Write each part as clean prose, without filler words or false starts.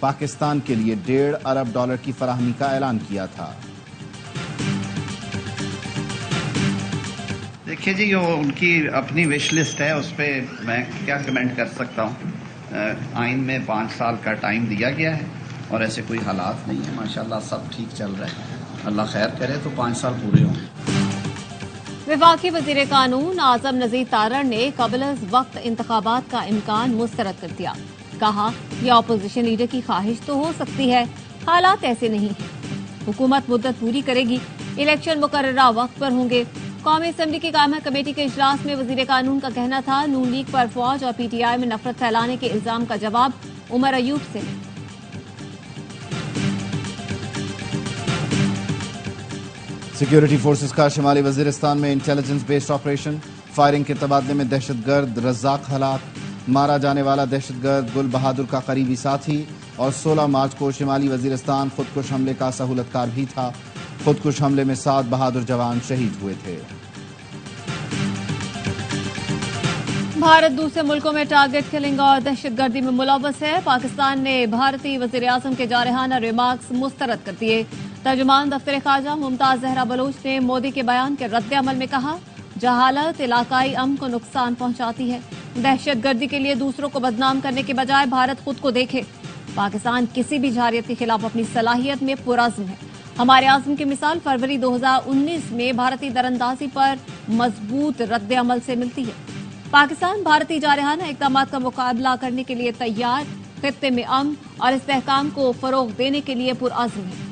پاکستان کے لیے $1.5 ارب کی فراہمی کا اعلان کیا تھا۔ دیکھیے جی، وہ ان کی اپنی وش لسٹ ہے، اس پہ میں کیا کمنٹ کر سکتا ہوں۔ آئین میں 5 سال کا ٹائم دیا گیا ہے اور ایسے کوئی حالات نہیں ہیں، ماشاءاللہ سب ٹھیک چل رہا ہے، اللہ خیر کرے تو 5 سال پورے ہوں۔ وفاقی وزیر قانون اعظم نذیر تارڑ نے قبل از وقت انتخابات کا امکان مسترد کر دیا۔ کہا، یہ اپوزیشن لیڈر کی خواہش تو ہو سکتی ہے، حالات ایسے نہیں ہیں۔ حکومت مدت پوری کرے گی، الیکشن مقررہ وقت پر ہوں گے۔ قومی اسمبلی کی قائمہ کمیٹی کے اجلاس میں وزیر قانون کا کہنا تھا، نون لیگ پر فوج اور پی ٹی آئی میں نفرت پھیلانے کے الزام کا جواب عمر ایوب سے لیں۔ سیکیورٹی فورسز کا شمالی وزیرستان میں انٹیلیجنس بیسڈ آپریشن، فائرنگ کے تبادلے میں دہشت گرد رزاق ہلاک، مارا جانے والا دہشت گرد گل بہادر کا قریبی ساتھی، اور 16 مارچ کو شمالی وزیرستان خودکش حملے کا سہولت کار بھی تھا۔ خودکش حملے میں 7 بہادر جوان شہید ہوئے تھے۔ بھارت دوسرے ملکوں میں ٹارگٹ کلنگ اور دہشت گردی میں ملوث ہے۔ پاکستان نے بھارتی وزیر اعظم کے جارحانہ ریمارکس مسترد کر دیے۔ ترجمان دفتر خارجہ ممتاز زہرا بلوچ نے مودی کے بیان کے رد عمل میں کہا، جہالت علاقائی امن کو نقصان پہنچاتی ہے۔ دہشت گردی کے لیے دوسروں کو بدنام کرنے کے بجائے بھارت خود کو دیکھے۔ پاکستان کسی بھی جارحیت کے خلاف اپنی صلاحیت میں پرعزم ہے۔ ہمارے عزم کی مثال فروری 2019 میں بھارتی دراندازی پر مضبوط رد عمل سے ملتی ہے۔ پاکستان بھارتی جارحانہ اقدامات کا مقابلہ کرنے کے لیے تیار، خطے میں امن اور استحکام کو فروغ دینے کے لیے پرعزم ہے۔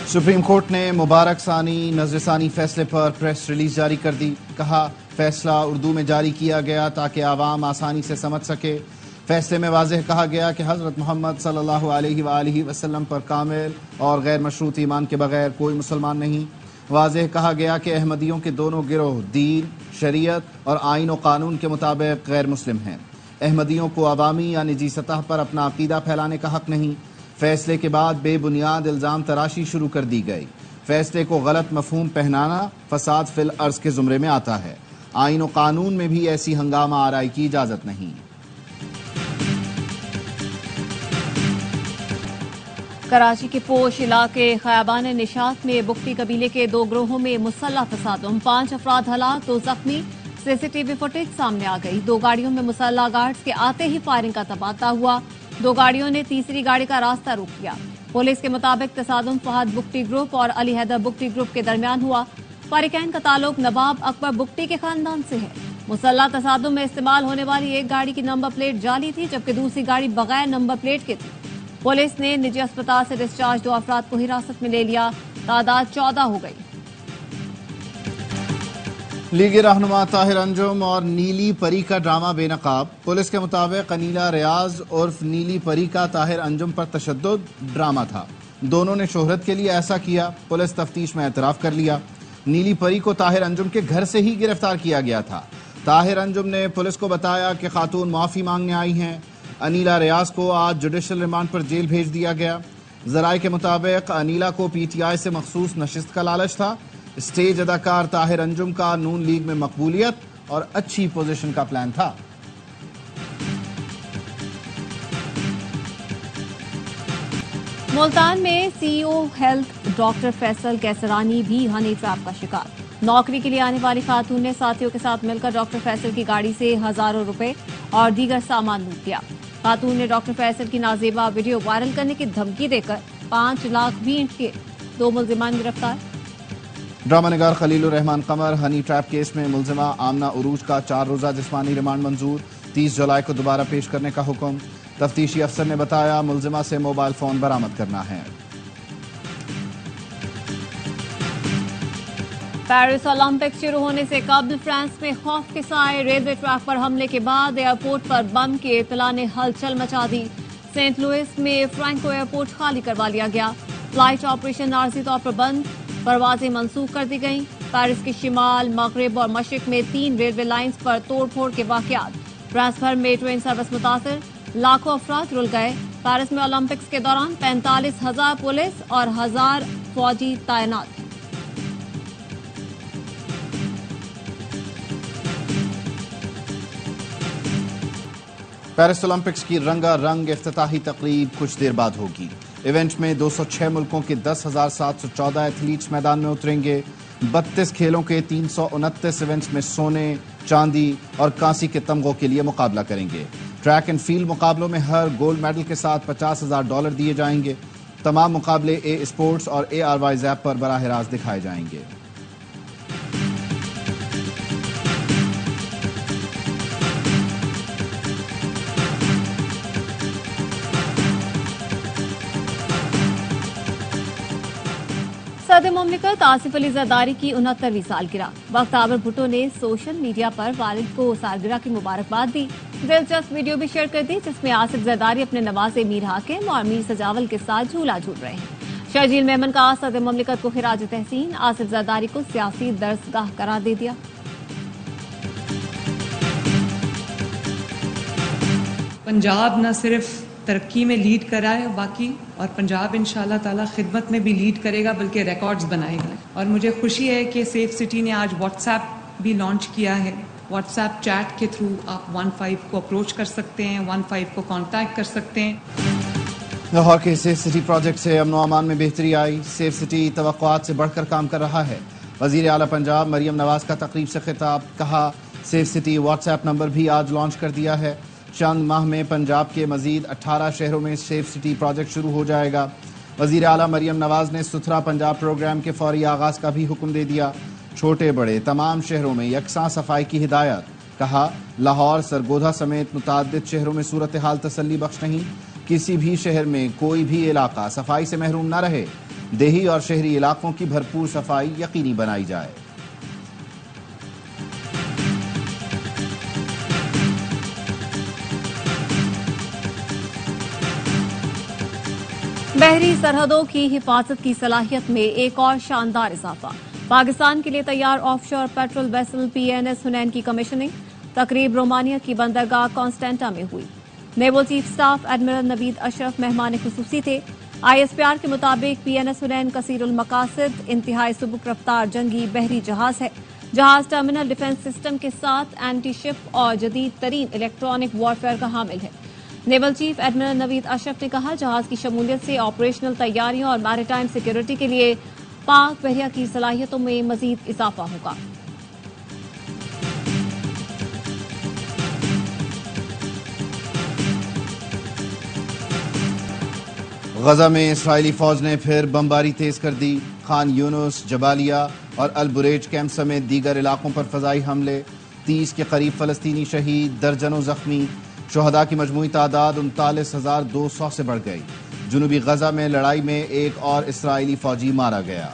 سپریم کورٹ نے مبارک ثانی نظر ثانی فیصلے پر پریس ریلیز جاری کر دی۔ کہا، فیصلہ اردو میں جاری کیا گیا تاکہ عوام آسانی سے سمجھ سکے۔ فیصلے میں واضح کہا گیا کہ حضرت محمد صلی اللہ علیہ وآلہ وسلم پر کامل اور غیر مشروط ایمان کے بغیر کوئی مسلمان نہیں۔ واضح کہا گیا کہ احمدیوں کے دونوں گروہ دین، شریعت اور آئین و قانون کے مطابق غیر مسلم ہیں۔ احمدیوں کو عوامی یا نجی سطح پر اپنا عقیدہ پھیلانے کا حق نہیں۔ فیصلے کے بعد بے بنیاد الزام تراشی شروع کر دی گئی۔ فیصلے کو غلط مفہوم پہنانا فساد فی الارض کے زمرے میں آتا ہے۔ آئین و قانون میں بھی ایسی ہنگامہ آرائی کی اجازت نہیں۔ کراچی کے پوش علاقے خیابان نشاط میں بگٹی قبیلے کے 2 گروہوں میں مسلح تصادم، 5 افراد ہلاک، 2 زخمی۔ سی سی ٹی وی فوٹیج سامنے آ گئی۔ 2 گاڑیوں میں مسلح گارڈز کے آتے ہی فائرنگ کا تبادلہ ہوا۔ 2 گاڑیوں نے تیسری گاڑی کا راستہ روک لیا۔ پولیس کے مطابق تصادم فہد بگٹی گروپ اور علی حیدر بگٹی گروپ کے درمیان ہوا۔ فریقین کا تعلق نواب اکبر بگٹی کے خاندان سے ہے۔ مسلح تصادم میں استعمال ہونے والی ایک گاڑی کی نمبر پلیٹ جعلی تھی، جبکہ دوسری گاڑی بغیر نمبر پلیٹ کے تھی۔ پولیس نے نجی اسپتال سے ڈسچارج 2 افراد کو حراست میں لے لیا۔ تعداد 14 ہو گئی۔ لیگی رہنما طاہر انجم اور نیلی پری کا ڈرامہ بے نقاب۔ پولیس کے مطابق انیلا ریاض عرف نیلی پری کا طاہر انجم پر تشدد ڈرامہ تھا۔ دونوں نے شہرت کے لیے ایسا کیا۔ پولیس تفتیش میں اعتراف کر لیا۔ نیلی پری کو طاہر انجم کے گھر سے ہی گرفتار کیا گیا تھا۔ طاہر انجم نے پولیس کو بتایا کہ خاتون معافی مانگنے آئی ہیں۔ انیلا ریاض کو آج جوڈیشل ریمانڈ پر جیل بھیج دیا گیا۔ ذرائع کے مطابق انیلا کو پی ٹی آئی سے مخصوص نشست کا لالچ تھا۔ اسٹیج اداکار طاہر انجم کا نون لیگ میں مقبولیت اور اچھی پوزیشن کا پلان تھا۔ ملتان میں سی او ہیلتھ ڈاکٹر فیصل کیسرانی بھی ہنی ٹریپ کا شکار۔ نوکری کے لیے آنے والی خاتون نے ساتھیوں کے ساتھ مل کر ڈاکٹر فیصل کی گاڑی سے ہزاروں روپے اور دیگر سامان لوٹ لیا۔ خاتون نے ڈاکٹر فیصل کی نازیبا ویڈیو وائرل کرنے کی دھمکی دے کر 5 لاکھ بھی اینٹ کیے۔ 2 ملزمان گرفتار۔ ڈرامہ نگار خلیل الرحمان قمر ہنی ٹریپ کیس میں ملزمہ آمنہ عروج کا 4 روزہ جسمانی ریمانڈ منظور، 30 جولائی کو دوبارہ پیش کرنے کا حکم۔ تفتیشی افسر نے بتایا ملزمہ سے موبائل فون برآمد کرنا ہے۔ پیرس اولمپکس شروع ہونے سے قبل فرانس میں خوف کے سائے، ریلوے ٹریک پر حملے کے بعد ایئرپورٹ پر بم کی اطلاع نے ہلچل مچا دی۔ سینٹ لوئس میں فرینکو ایئرپورٹ خالی کروا لیا گیا۔ فلائٹ آپریشن عارضی طور پر بند، پروازیں منسوخ کر دی گئیں۔ پیرس کے شمال، مغرب اور مشرق میں 3 ریلوے لائنز پر توڑ پھوڑ کے واقعات۔ فرانس بھر میں ٹرین سروس متاثر، لاکھوں افراد رل گئے۔ پیرس میں اولمپکس کے دوران 45,000 پولیس اور 1000 فوجی تعینات ہیں۔ پیرس اولمپکس کی رنگا رنگ افتتاحی تقریب کچھ دیر بعد ہوگی۔ ایونٹ میں 206 ملکوں کے 10,714 ایتھلیٹس میدان میں اتریں گے۔ 32 کھیلوں کے 329 ایونٹس میں سونے، چاندی اور کانسی کے تمغوں کے لیے مقابلہ کریں گے۔ ٹریک اینڈ فیلڈ مقابلوں میں ہر گولڈ میڈل کے ساتھ $50,000 دیے جائیں گے۔ تمام مقابلے اے اسپورٹس اور ARY ایپ پر براہ راست دکھائے جائیں گے۔ صدر مملکت آصف علی زرداری کی 69ویں سالگرہ۔ وقت آور بھٹو نے سوشل میڈیا پر والد کو سالگرہ کی مبارکباد دی۔ دلچسپ ویڈیو بھی شیئر کر دی جس میں آصف زرداری اپنے نوازے میر حاکم اور میر سجاول کے ساتھ جھولا جھول رہے ہیں۔ شرجیل میمن کا صدر مملکت کو خراج تحسین، آصف زرداری کو سیاسی درسگاہ قرار دے دیا۔ پنجاب نہ صرف ترقی میں لیڈ کرا ہے باقی، اور پنجاب انشاءاللہ تعالی خدمت میں بھی لیڈ کرے گا بلکہ ریکارڈز بنائے گا۔ اور مجھے خوشی ہے کہ سیف سٹی نے آج واٹس ایپ بھی لانچ کیا ہے۔ واٹس ایپ چیٹ کے تھرو آپ 15 کو اپروچ کر سکتے ہیں، 15 کو کانٹیکٹ کر سکتے ہیں۔ لاہور کے سیف سٹی پروجیکٹ سے امن و امان میں بہتری آئی۔ سیف سٹی توقعات سے بڑھ کر کام کر رہا ہے۔ وزیر اعلیٰ پنجاب مریم نواز کا تقریب سے خطاب، کہا safe city WhatsApp number بھی آج لانچ کر دیا ہے۔ چند ماہ میں پنجاب کے مزید 18 شہروں میں سیف سٹی پروجیکٹ شروع ہو جائے گا۔ وزیر اعلیٰ مریم نواز نے ستھرا پنجاب پروگرام کے فوری آغاز کا بھی حکم دے دیا۔ چھوٹے بڑے تمام شہروں میں یکساں صفائی کی ہدایت، کہا لاہور، سرگودھا سمیت متعدد شہروں میں صورتحال تسلی بخش نہیں، کسی بھی شہر میں کوئی بھی علاقہ صفائی سے محروم نہ رہے، دیہی اور شہری علاقوں کی بھرپور صفائی یقینی بنائی جائے۔ بحری سرحدوں کی حفاظت کی صلاحیت میں ایک اور شاندار اضافہ۔ پاکستان کے لیے تیار آف شور پیٹرول ویسل PNS حنین کی کمیشننگ۔ تقریب رومانیہ کی بندرگاہ کانسٹینٹا میں ہوئی۔ نیول چیف سٹاف ایڈمرل نوید اشرف مہمان خصوصی تھے۔ ISPR کے مطابق PNS حنین کثیر المقاصد، انتہائی سبک رفتار جنگی بحری جہاز ہے۔ جہاز ٹرمینل ڈیفنس سسٹم کے ساتھ اینٹی شپ اور جدید ترین الیکٹرانک وارفیئر کا حامل ہے۔ نیول چیف ایڈمرل نوید اشرف نے کہا جہاز کی شمولیت سے آپریشنل تیاریوں اور میری ٹائم سیکیورٹی کے لیے پاک بحریہ کی صلاحیتوں میں مزید اضافہ ہوگا۔ غزہ میں اسرائیلی فوج نے پھر بمباری تیز کر دی۔ خان یونس، جبالیہ اور البریج کیمپ سمیت دیگر علاقوں پر فضائی حملے، 30 کے قریب فلسطینی شہید، درجنوں زخمی۔ شہداء کی مجموعی تعداد 39,200 سے بڑھ گئی۔ جنوبی غزہ میں لڑائی میں ایک اور اسرائیلی فوجی مارا گیا۔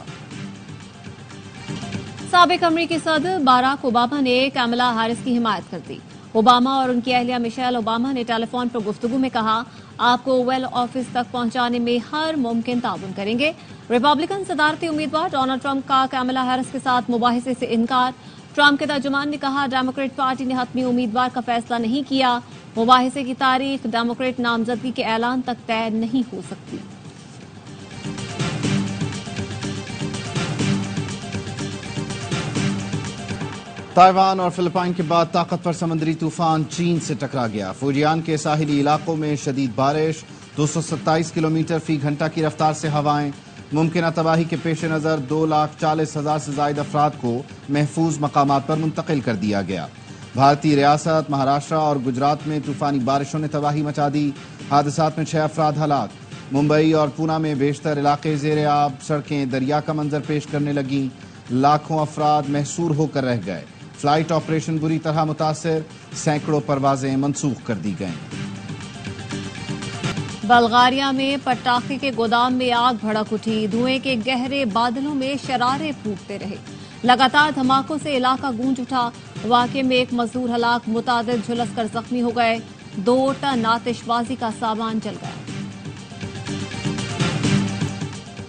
سابق امریکی صدر باراک اوباما نے کیملا ہیرس کی حمایت کر دی۔ اوباما اور ان کی اہلیہ میشیل اوباما نے ٹیلی فون پر گفتگو میں کہا آپ کو اویل آفس تک پہنچانے میں ہر ممکن تعاون کریں گے۔ ریپبلکن صدارتی امیدوار ڈونلڈ ٹرمپ کا کیملا ہیرس کے ساتھ مباحثے سے انکار۔ ٹرمپ کے ترجمان نے کہا ڈیموکریٹ پارٹی نے حتمی امیدوار کا فیصلہ نہیں کیا۔ مباحثے کی تاریخ ڈیموکریٹ نامزدگی کے اعلان تک طے نہیں ہو سکتی۔ تائیوان اور فلپائن کے بعد طاقتور سمندری طوفان چین سے ٹکرا گیا۔ فوجیان کے ساحلی علاقوں میں شدید بارش، 227 کلومیٹر فی گھنٹہ کی رفتار سے ہوائیں۔ ممکنہ تباہی کے پیش نظر 2,40,000 سے زائد افراد کو محفوظ مقامات پر منتقل کر دیا گیا۔ بھارتی ریاست مہاراشٹرا اور گجرات میں طوفانی بارشوں نے تباہی مچا دی۔ حادثات میں 6 افراد ہلاک۔ ممبئی اور پونا میں بیشتر علاقے زیر آب، سڑکیں دریا کا منظر پیش کرنے لگیں۔ لاکھوں افراد محصور ہو کر رہ گئے۔ فلائٹ آپریشن بری طرح متاثر، سینکڑوں پروازیں منسوخ کر دی گئیں۔ بلغاریہ میں پٹاخے کے گودام میں آگ بھڑک اٹھی، دھوئیں کے گہرے بادلوں میں شرارے پھوٹتے رہے۔ لگاتار دھماکوں سے علاقہ گونج اٹھا۔ واقعے میں ایک مزدور ہلاک، متعدد جھلس کر زخمی ہو گئے۔ 2 ٹن آتش بازی کا سامان جل گیا۔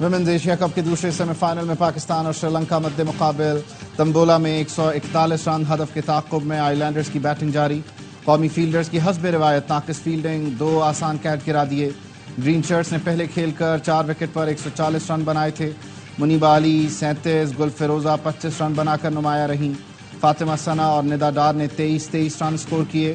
ویمنز ایشیا کپ کے دوسرے سیمی فائنل میں پاکستان اور سری لنکا مد مقابل۔ تمبولا میں 141 رن ہدف کے تعاقب میں آئی لینڈرز کی بیٹنگ جاری۔ قومی فیلڈرز کی حسب روایت ناقص فیلڈنگ، 2 آسان کیچ گرا دیے۔ گرین شرٹس نے پہلے کھیل کر 4 وکٹ پر 140 رن بنائے تھے۔ منیبہ علی 37، گل فیروزہ 25 رن بنا کر نمایاں رہیں۔ فاطمہ ثنا اور ندا ڈار نے 23 رن سکور کیے۔